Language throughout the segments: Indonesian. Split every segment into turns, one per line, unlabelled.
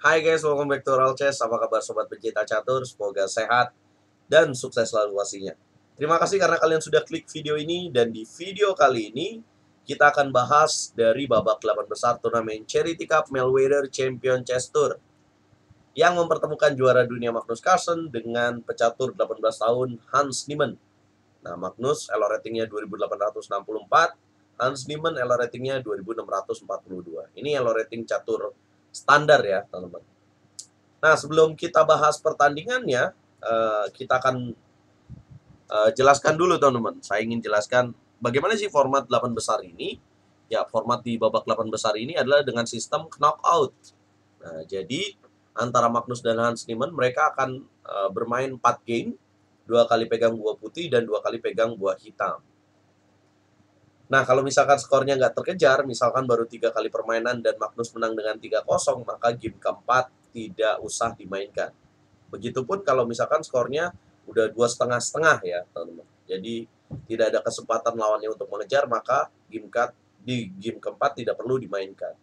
Hai guys, welcome back to Roll Chess. Apa kabar sobat pencinta catur? Semoga sehat dan sukses selalu pastinya. Terima kasih karena kalian sudah klik video ini, dan di video kali ini kita akan bahas dari babak 8 besar turnamen Charity Cup Melweather Champion Chess Tour yang mempertemukan juara dunia Magnus Carlsen dengan pecatur 18 tahun Hans Niemann. Nah, Magnus elo ratingnya 2864, Hans Niemann elo ratingnya 2642. Ini elo rating catur standar ya, teman-teman. Nah, sebelum kita bahas pertandingannya, kita akan jelaskan dulu, teman-teman. Saya ingin jelaskan bagaimana sih format 8 besar ini. Ya, format di babak 8 besar ini adalah dengan sistem knockout. Nah, jadi antara Magnus dan Hans Niemann, mereka akan bermain 4 game, 2 kali pegang buah putih dan 2 kali pegang buah hitam. Nah, kalau misalkan skornya nggak terkejar, misalkan baru 3 kali permainan dan Magnus menang dengan 3-0, maka game keempat tidak usah dimainkan. Begitupun kalau misalkan skornya udah 2,5-setengah ya, teman-teman. Jadi tidak ada kesempatan lawannya untuk mengejar, maka di game keempat tidak perlu dimainkan.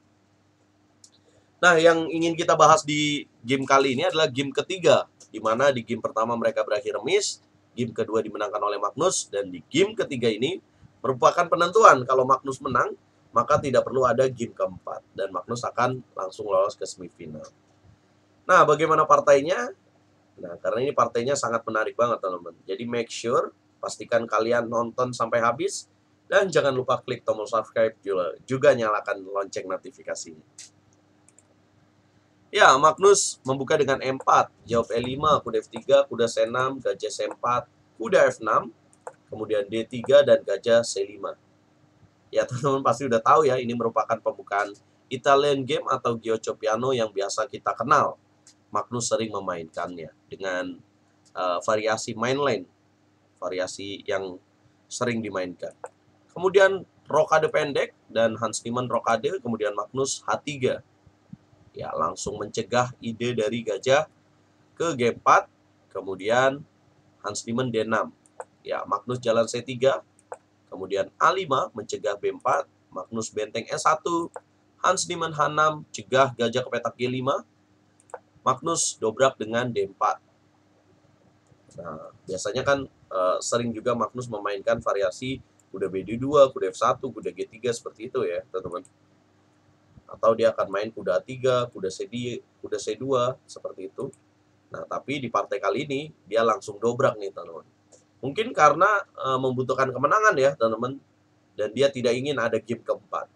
Nah, yang ingin kita bahas di game kali ini adalah game ketiga, di mana di game pertama mereka berakhir remis, game kedua dimenangkan oleh Magnus, dan di game ketiga ini merupakan penentuan. Kalau Magnus menang, maka tidak perlu ada game keempat, dan Magnus akan langsung lolos ke semifinal. Nah, bagaimana partainya? Nah, karena ini partainya sangat menarik banget, teman-teman. Jadi make sure, pastikan kalian nonton sampai habis, dan jangan lupa klik tombol subscribe juga nyalakan lonceng notifikasinya. Ya, Magnus membuka dengan E4, jawab E5, kuda F3, kuda C6, gajah C4, kuda F6, kemudian D3 dan gajah C5. Ya, teman-teman pasti udah tahu ya, ini merupakan pembukaan Italian game atau Giocopiano yang biasa kita kenal. Magnus sering memainkannya dengan variasi mainline, variasi yang sering dimainkan. Kemudian rokade pendek dan Hans Niemann rokade, kemudian Magnus H3. Ya, langsung mencegah ide dari gajah ke G4, kemudian Hans Niemann D6. Ya, Magnus jalan C3, kemudian A5 mencegah B4, Magnus benteng S1, Hans Niemann H6 cegah gajah ke petak G5, Magnus dobrak dengan D4. Nah, biasanya kan sering juga Magnus memainkan variasi kuda BD2, kuda F1, kuda G3 seperti itu ya, teman-teman. Atau dia akan main kuda A3, kuda C2 seperti itu. Nah, tapi di partai kali ini dia langsung dobrak nih, teman-teman. Mungkin karena membutuhkan kemenangan ya, teman-teman, dan dia tidak ingin ada game keempat.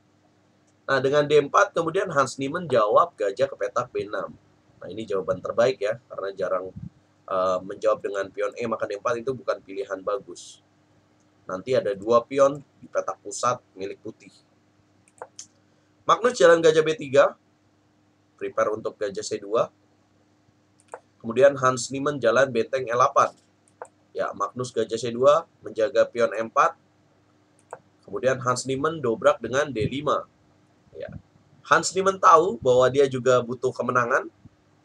Nah, dengan D4 kemudian Hans Niemann jawab gajah ke petak B6. Nah, ini jawaban terbaik ya, karena jarang menjawab dengan pion E maka D4 itu bukan pilihan bagus. Nanti ada 2 pion di petak pusat milik putih. Magnus jalan gajah B3, prepare untuk gajah C2. Kemudian Hans Niemann jalan benteng E8. Ya, Magnus gajah C2 menjaga pion M4. Kemudian Hans Niemann dobrak dengan D5. Ya. Hans Niemann tahu bahwa dia juga butuh kemenangan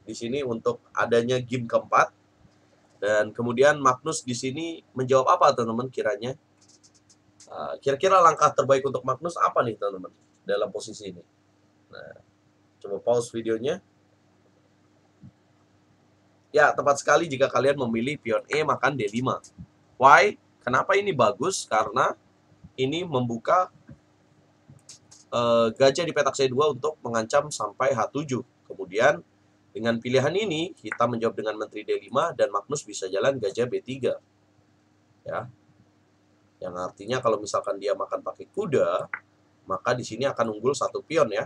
di sini untuk adanya game keempat. Dan kemudian Magnus di sini menjawab apa, teman-teman, kiranya? Kira-kira langkah terbaik untuk Magnus apa nih, teman-teman, dalam posisi ini? Nah, coba pause videonya. Ya, tepat sekali jika kalian memilih pion E makan D5. Why? Kenapa ini bagus? Karena ini membuka gajah di petak C2 untuk mengancam sampai H7. Kemudian dengan pilihan ini kita menjawab dengan menteri D5 dan Magnus bisa jalan gajah B3. Ya. Yang artinya kalau misalkan dia makan pakai kuda, maka di sini akan unggul 1 pion ya.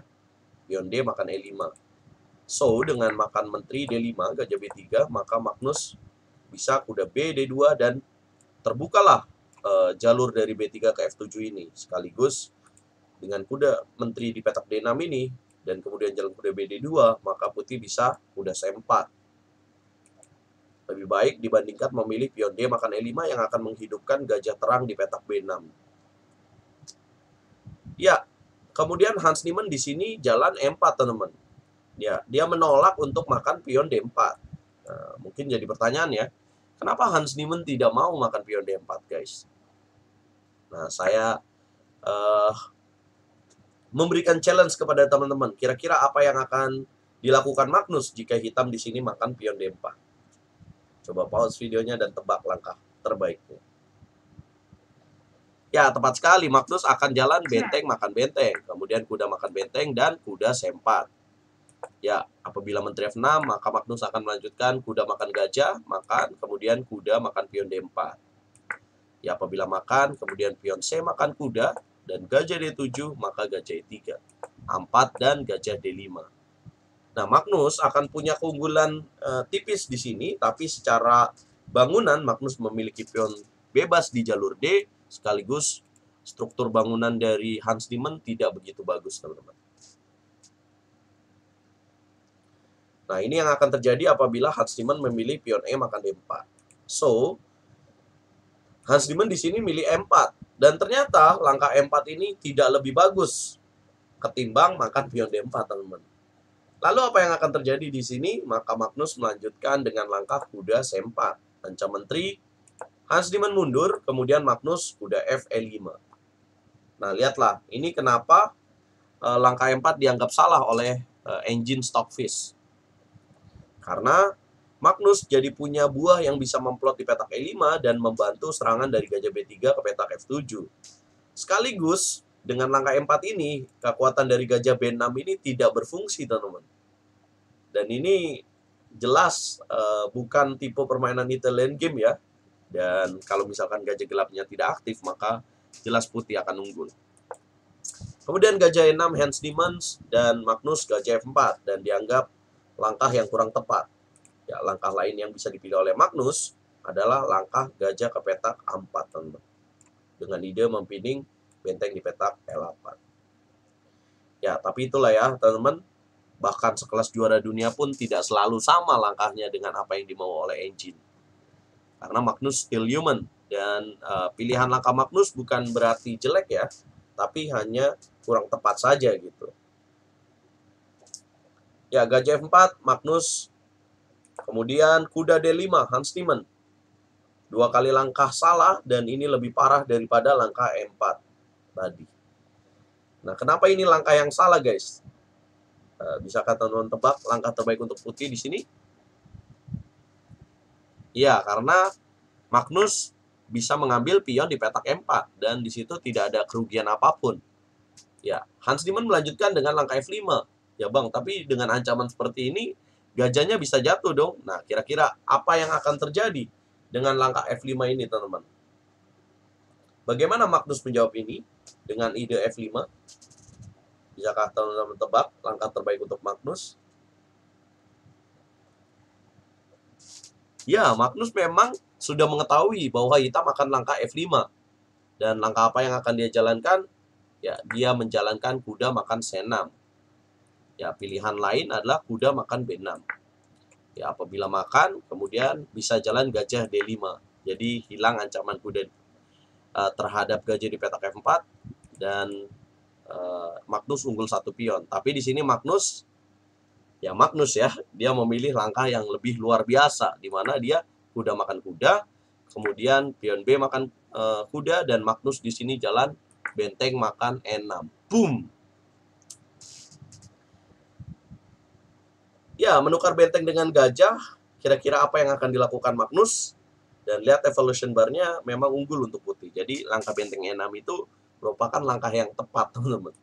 Pion D makan E5. So, dengan makan menteri D5, gajah B3, maka Magnus bisa kuda B, D2, dan terbukalah jalur dari B3 ke F7 ini. Sekaligus dengan kuda menteri di petak D6 ini, dan kemudian jalan kuda B, D2, maka putih bisa kuda C4. Lebih baik dibandingkan memilih pion D makan E5 yang akan menghidupkan gajah terang di petak B6. Ya, kemudian Hans Niemann di sini jalan E4, teman-teman. Ya, dia menolak untuk makan pion D4. Nah, mungkin jadi pertanyaan ya, kenapa Hans Niemann tidak mau makan pion D4, guys? Nah, saya memberikan challenge kepada teman-teman. Kira-kira apa yang akan dilakukan Magnus jika hitam di sini makan pion D4? Coba pause videonya dan tebak langkah terbaiknya. Ya, tepat sekali. Magnus akan jalan benteng makan benteng, kemudian kuda makan benteng, dan kuda C4. Ya, apabila menteri F6, maka Magnus akan melanjutkan kuda makan gajah, makan, kemudian kuda makan pion D4. Ya, apabila makan, kemudian pion C makan kuda, dan gajah D7, maka gajah E3. 4 dan gajah D5. Nah, Magnus akan punya keunggulan tipis di sini, tapi secara bangunan Magnus memiliki pion bebas di jalur D, sekaligus struktur bangunan dari Hans Niemann tidak begitu bagus, teman-teman. Nah, ini yang akan terjadi apabila Hans Niemann memilih pion E makan D4. So, Hans Niemann di sini milih E4. Dan ternyata langkah E4 ini tidak lebih bagus ketimbang makan pion D4, teman-teman. Lalu apa yang akan terjadi di sini? Maka Magnus melanjutkan dengan langkah kuda C4. Ancam menteri, Hans Niemann mundur, kemudian Magnus kuda F E5. Nah, lihatlah, ini kenapa langkah E4 dianggap salah oleh engine Stockfish. Karena Magnus jadi punya buah yang bisa memplot di petak E5 dan membantu serangan dari gajah B3 ke petak F7. Sekaligus, dengan langkah E4 ini, kekuatan dari gajah B6 ini tidak berfungsi, teman-teman. Dan ini jelas bukan tipe permainan Italian game ya. Dan kalau misalkan gajah gelapnya tidak aktif, maka jelas putih akan unggul. Kemudian gajah E6 Hans Niemann dan Magnus gajah F4, dan dianggap langkah yang kurang tepat. Ya, langkah lain yang bisa dipilih oleh Magnus adalah langkah gajah ke petak A4, teman-teman. Dengan ide mempining benteng di petak E8. Ya, tapi itulah ya, teman-teman. Bahkan sekelas juara dunia pun tidak selalu sama langkahnya dengan apa yang dimau oleh engine. Karena Magnus still human. Dan pilihan langkah Magnus bukan berarti jelek ya, tapi hanya kurang tepat saja gitu. Ya, gajah F4, Magnus. Kemudian kuda D5, Hans Niemann. 2 kali langkah salah, dan ini lebih parah daripada langkah E4 tadi. Nah, kenapa ini langkah yang salah, guys? Bisakah teman-teman tebak langkah terbaik untuk putih di sini? Ya, karena Magnus bisa mengambil pion di petak E4 dan di situ tidak ada kerugian apapun. Ya, Hans Niemann melanjutkan dengan langkah F5. Ya, Bang, tapi dengan ancaman seperti ini gajahnya bisa jatuh dong. Nah, kira-kira apa yang akan terjadi dengan langkah F5 ini, teman-teman? Bagaimana Magnus menjawab ini dengan ide F5? Bisakah teman-teman tebak langkah terbaik untuk Magnus? Ya, Magnus memang sudah mengetahui bahwa hitam akan langkah F5. Dan langkah apa yang akan dia jalankan? Ya, dia menjalankan kuda makan C6. Ya, pilihan lain adalah kuda makan B6. Ya, apabila makan, kemudian bisa jalan gajah D5. Jadi, hilang ancaman kuda terhadap gajah di petak F4. Dan Magnus unggul 1 pion. Tapi di sini Magnus ya, dia memilih langkah yang lebih luar biasa, di mana dia kuda makan kuda, kemudian pion B makan kuda, dan Magnus di sini jalan benteng makan E6. Boom. Ya, menukar benteng dengan gajah, kira-kira apa yang akan dilakukan Magnus? Dan lihat evolution bar-nya memang unggul untuk putih. Jadi langkah benteng E6 itu merupakan langkah yang tepat, teman-teman.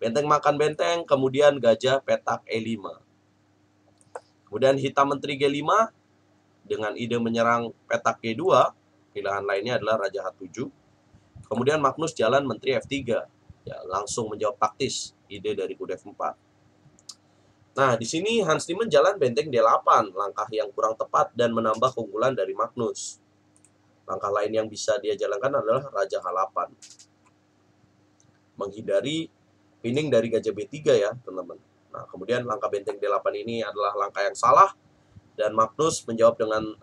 Benteng makan benteng, kemudian gajah petak E5. Kemudian hitam menteri G5 dengan ide menyerang petak G2. Pilihan lainnya adalah raja H7. Kemudian Magnus jalan menteri F3. Ya, langsung menjawab taktis ide dari kuda F4. Nah, di sini Hans Niemann jalan benteng D8, langkah yang kurang tepat dan menambah keunggulan dari Magnus. Langkah lain yang bisa dia jalankan adalah raja H8. Menghindari pining dari gajah B3 ya, teman-teman. Nah, kemudian langkah benteng D8 ini adalah langkah yang salah, dan Magnus menjawab dengan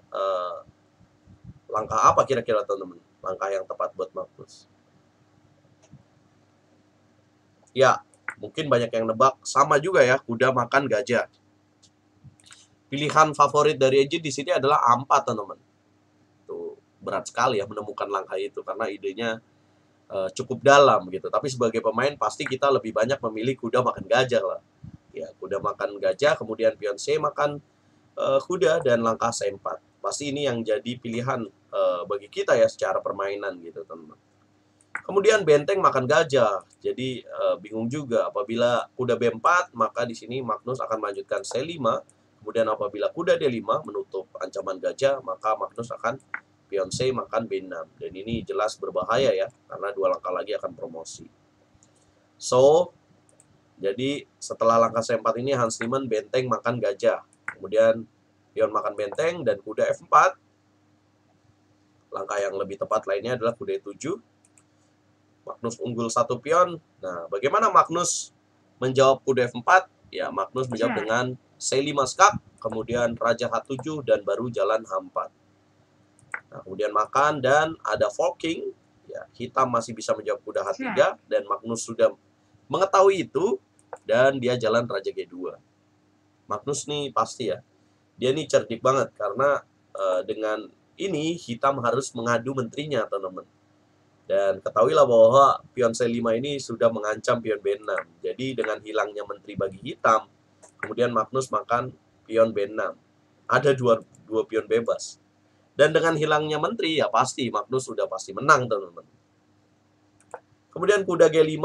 langkah apa kira-kira, teman-teman? Langkah yang tepat buat Magnus. Ya, mungkin banyak yang nebak, sama juga ya, kuda makan gajah. Pilihan favorit dari engine di sini adalah A4, teman-teman. Tuh, berat sekali ya menemukan langkah itu, karena idenya cukup dalam gitu. Tapi sebagai pemain pasti kita lebih banyak memilih kuda makan gajah lah. Ya, kuda makan gajah, kemudian pion C makan kuda, dan langkah C4. Pasti ini yang jadi pilihan bagi kita ya secara permainan gitu, teman-teman. Kemudian benteng makan gajah. Jadi bingung juga, apabila kuda B4, maka di sini Magnus akan melanjutkan C5. Kemudian apabila kuda D5 menutup ancaman gajah, maka Magnus akan pion C makan B6. Dan ini jelas berbahaya ya, karena 2 langkah lagi akan promosi. So, jadi setelah langkah C4 ini Hans Niemann benteng makan gajah. Kemudian pion makan benteng dan kuda F4. Langkah yang lebih tepat lainnya adalah kuda E7. Magnus unggul 1 pion. Nah, bagaimana Magnus menjawab kuda F4? Ya, Magnus menjawab dengan C5 skak, kemudian Raja H7, dan baru jalan H4. Nah, kemudian makan dan ada forking. Ya, hitam masih bisa menjawab kuda H3, dan Magnus sudah mengetahui itu, dan dia jalan Raja G2. Magnus nih pasti ya, dia nih cerdik banget, karena dengan ini hitam harus mengadu menterinya, teman-teman. Dan ketahuilah bahwa pion C5 ini sudah mengancam pion B6. Jadi dengan hilangnya menteri bagi hitam, kemudian Magnus makan pion B6. Ada dua pion bebas. Dan dengan hilangnya menteri, ya pasti Magnus sudah pasti menang, teman-teman. Kemudian kuda G5,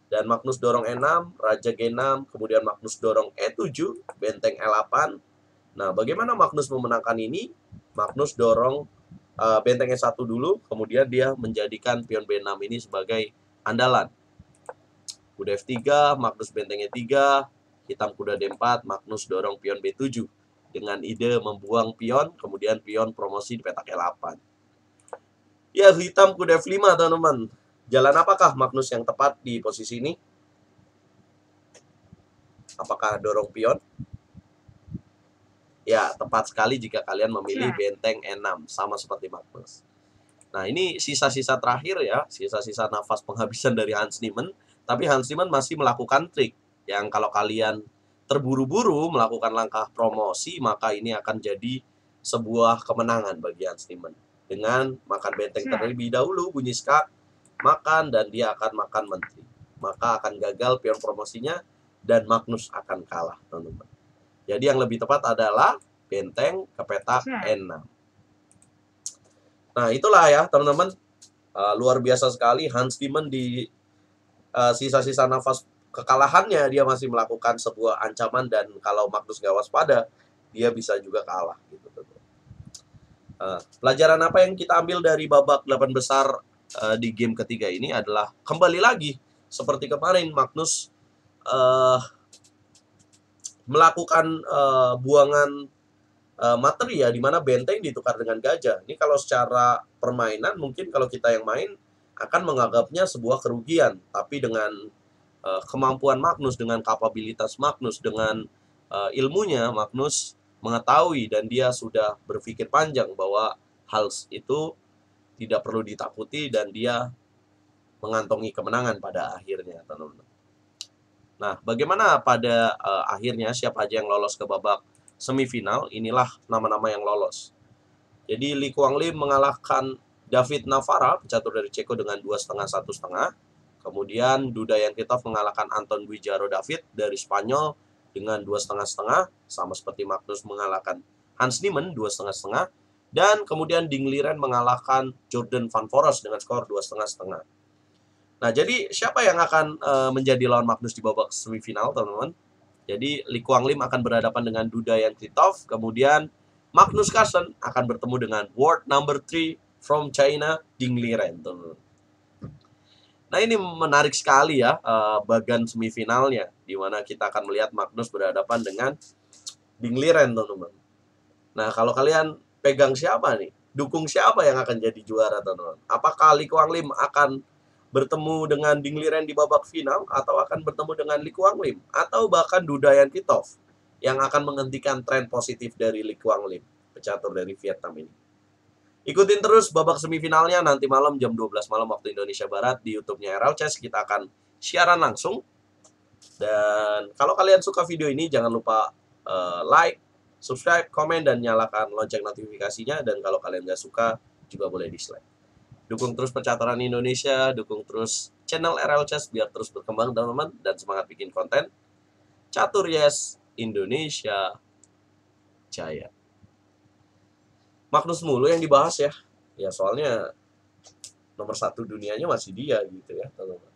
dan Magnus dorong E6, Raja G6, kemudian Magnus dorong E7, benteng E8. Nah, bagaimana Magnus memenangkan ini? Magnus dorong benteng E1 dulu, kemudian dia menjadikan pion B6 ini sebagai andalan. Kuda F3, Magnus benteng E3, hitam kuda D4, Magnus dorong pion B7 dengan ide membuang pion, kemudian pion promosi di petak E8. Ya, hitam kuda F5, teman-teman. Jalan apakah Magnus yang tepat di posisi ini? Apakah dorong pion? Ya, tepat sekali jika kalian memilih benteng E6, sama seperti Magnus. Nah, ini sisa-sisa terakhir ya, sisa-sisa nafas penghabisan dari Hans Niemann. Tapi Hans Niemann masih melakukan trik yang kalau kalian terburu-buru melakukan langkah promosi, maka ini akan jadi sebuah kemenangan bagi Hans Niemann. Dengan makan benteng terlebih dahulu, bunyi skak, makan, dan dia akan makan menteri. Maka akan gagal pion promosinya, dan Magnus akan kalah, teman-teman. Jadi yang lebih tepat adalah benteng ke petak E6. Nah, itulah ya, teman-teman. Luar biasa sekali Hans Niemann di sisa-sisa nafas kekalahannya, dia masih melakukan sebuah ancaman, dan kalau Magnus gak waspada, dia bisa juga kalah gitu. Pelajaran apa yang kita ambil dari babak 8 besar di game ketiga ini adalah kembali lagi seperti kemarin, Magnus melakukan buangan materi ya, dimana benteng ditukar dengan gajah. Ini kalau secara permainan mungkin kalau kita yang main akan menganggapnya sebuah kerugian, tapi dengan kemampuan Magnus, dengan kapabilitas Magnus, dengan ilmunya Magnus mengetahui, dan dia sudah berpikir panjang bahwa hal itu tidak perlu ditakuti, dan dia mengantongi kemenangan pada akhirnya, teman-teman. Nah, bagaimana pada akhirnya siapa aja yang lolos ke babak semifinal? Inilah nama-nama yang lolos. Jadi Li Kuanglim mengalahkan David Navara, pecatur dari Ceko, dengan 2,5 1,5. Kemudian Dudayan Titov mengalahkan Anton Guijaro David dari Spanyol dengan 2,5, sama seperti Magnus mengalahkan Hans Niemann 2,5. Dan kemudian Ding Liren mengalahkan Jordan Van Foros dengan skor 2,5. Nah, jadi siapa yang akan menjadi lawan Magnus di babak semifinal, teman-teman? Jadi Li Kuanglim akan berhadapan dengan Dudayan Titov, kemudian Magnus Carlsen akan bertemu dengan world number 3 from China, Ding Liren, teman-teman. Nah, ini menarik sekali ya, bagian semifinalnya, di mana kita akan melihat Magnus berhadapan dengan Ding Liren, teman-teman. Nah, kalau kalian pegang siapa nih? Dukung siapa yang akan jadi juara, teman-teman? Apakah Li Kuanglim akan bertemu dengan Ding Liren di babak final, atau akan bertemu dengan Li Kuanglim, atau bahkan Dudayan Titov yang akan menghentikan tren positif dari Li Kuanglim, pecatur dari Vietnam ini? Ikutin terus babak semifinalnya nanti malam jam 12 malam waktu Indonesia Barat di YouTube-nya RL Chess. Kita akan siaran langsung. Dan kalau kalian suka video ini, jangan lupa like, subscribe, komen, dan nyalakan lonceng notifikasinya. Dan kalau kalian nggak suka, juga boleh dislike. Dukung terus percaturan Indonesia, dukung terus channel RL Chess biar terus berkembang, teman-teman, dan semangat bikin konten. Catur Yes Indonesia Jaya. Magnus mulu yang dibahas ya. Ya soalnya nomor 1 dunianya masih dia gitu ya, teman-teman.